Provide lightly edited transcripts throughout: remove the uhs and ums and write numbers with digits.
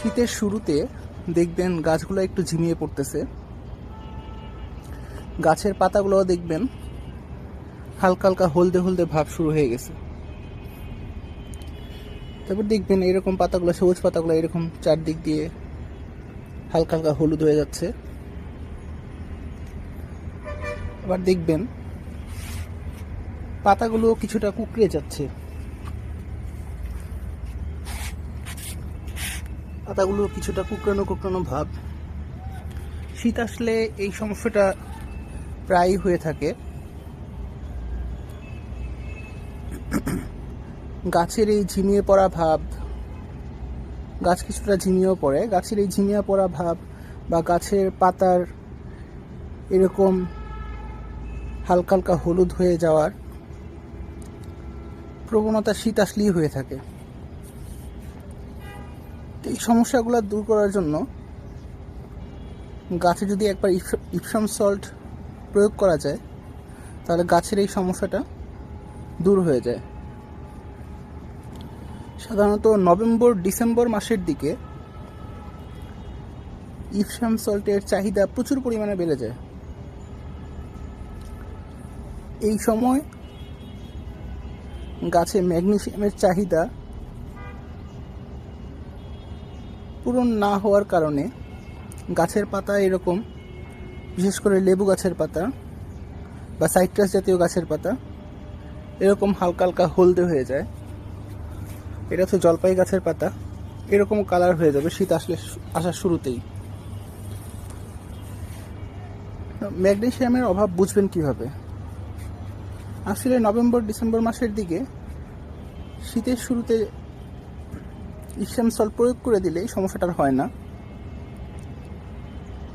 শীতের শুরুতে দেখবেন গাছগুলো একটু ঝিমিয়ে পড়তেছে, গাছের পাতাগুলো দেখবেন হালকা হালকা হলদে হলদে ভাব শুরু হয়ে গেছে। তারপর দেখবেন এরকম পাতাগুলো, সবুজ পাতাগুলো এরকম চারদিক দিয়ে হালকা হালকা হলুদ হয়ে যাচ্ছে। আবার দেখবেন পাতাগুলো কিছুটা কুঁকড়ে যাচ্ছে, পাতাগুলো কিছুটা কুঁকড়ানো কুঁকড়ানো ভাব। শীত আসলে এই সমস্যাটা প্রায়ই হয়ে থাকে। গাছের এই ঝিমিয়ে পড়া ভাব, গাছ কিছুটা ঝিমিয়েও পড়ে, গাছের এই ঝিমিয়ে পড়া ভাব বা গাছের পাতার এরকম হালকা হালকা হলুদ হয়ে যাওয়ার প্রবণতা শীত আসলেই হয়ে থাকে। এই সমস্যাগুলো দূর করার জন্য গাছে যদি একবার ইপসাম সল্ট প্রয়োগ করা যায় তাহলে গাছের এই সমস্যাটা দূর হয়ে যায়। সাধারণত নভেম্বর ডিসেম্বর মাসের দিকে ইপসাম সল্টের চাহিদা প্রচুর পরিমাণে বেড়ে যায়। এই সময় গাছে ম্যাগনেসিয়ামের চাহিদা পূরণ না হওয়ার কারণে গাছের পাতা এরকম, বিশেষ করে লেবু গাছের পাতা বা সাইট্রাস জাতীয় গাছের পাতা এরকম হালকা হালকা হলদে হয়ে যায়। এটা হচ্ছে জলপাই গাছের পাতা, এরকম কালার হয়ে যাবে শীত আসার শুরুতেই। ম্যাগনেসিয়ামের অভাব বুঝবেন কিভাবে? আসলে নভেম্বর ডিসেম্বর মাসের দিকে শীতের শুরুতে ইপসাম সল্ট প্রয়োগ করে দিলেই সমস্যাটা হয় না।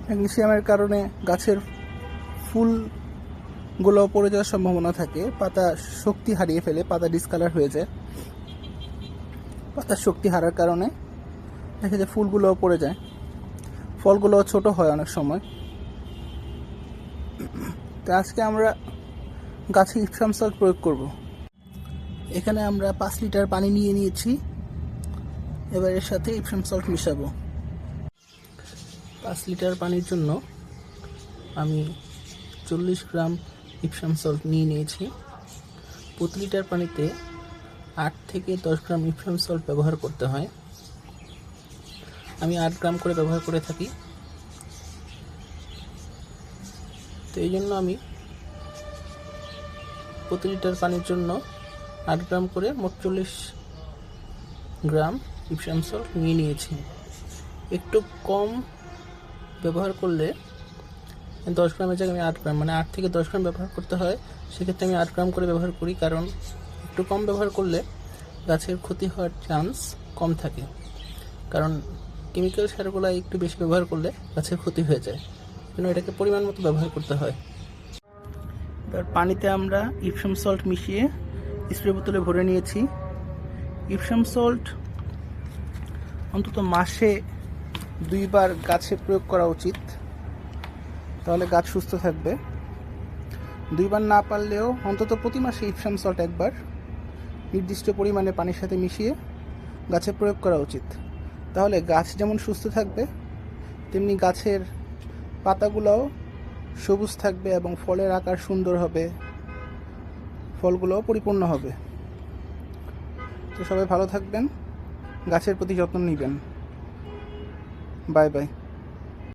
ম্যাগনেসিয়ামের কারণে গাছের ফুলগুলো পড়ে যাওয়ার সম্ভাবনা থাকে, পাতা শক্তি হারিয়ে ফেলে, পাতা ডিসকালার হয়ে যায়। পাতার শক্তি হারার কারণে দেখা যায় ফুলগুলো পড়ে যায়, ফলগুলো ছোট হয় অনেক সময়। তো আজকে আমরা গাছে ইপসাম সল্ট প্রয়োগ করব। এখানে আমরা 5 লিটার পানি নিয়ে নিয়েছি, এবার এর সাথে ইপসাম সল্ট মিশাবো। 5 লিটার পানির জন্য আমি 40 গ্রাম ইপসাম সল্ট নিয়ে নিয়েছি। প্রতি লিটার পানিতে 8 থেকে 10 গ্রাম ইপসাম সল্ট ব্যবহার করতে হয়। আমি 8 গ্রাম করে ব্যবহার করে থাকি। তো এই জন্য আমি প্রতি লিটার পানির জন্য 8 গ্রাম করে মোট 40 গ্রাম ইপসাম সল্ট নিয়ে নিয়েছি। একটু কম ব্যবহার করলে 10 গ্রামের জায়গায় আমি 8 গ্রাম, মানে 8 থেকে 10 গ্রাম ব্যবহার করতে হয়। সেক্ষেত্রে আমি 8 গ্রাম করে ব্যবহার করি, কারণ একটু কম ব্যবহার করলে গাছের ক্ষতি হওয়ার চান্স কম থাকে। কারণ কেমিক্যাল সারগুলো একটু বেশি ব্যবহার করলে গাছের ক্ষতি হয়ে যায়, কিন্তু এটাকে পরিমাণ মতো ব্যবহার করতে হয়। এবার পানিতে আমরা ইপসাম সল্ট মিশিয়ে স্প্রে বোতলে ভরে নিয়েছি। ইপসাম সল্ট অন্তত মাসে 2 বার গাছে প্রয়োগ করা উচিত, তাহলে গাছ সুস্থ থাকবে। 2 বার না পারলেও অন্তত প্রতি মাসে ইপসাম সল্ট একবার নির্দিষ্ট পরিমাণে পানির সাথে মিশিয়ে গাছে প্রয়োগ করা উচিত। তাহলে গাছ যেমন সুস্থ থাকবে, তেমনি গাছের পাতাগুলোও সবুজ থাকবে এবং ফলের আকার সুন্দর হবে, ফলগুলোও পরিপূর্ণ হবে। তো সবাই ভালো থাকবেন, গাছের প্রতি যত্ন নেবেন। Bye bye.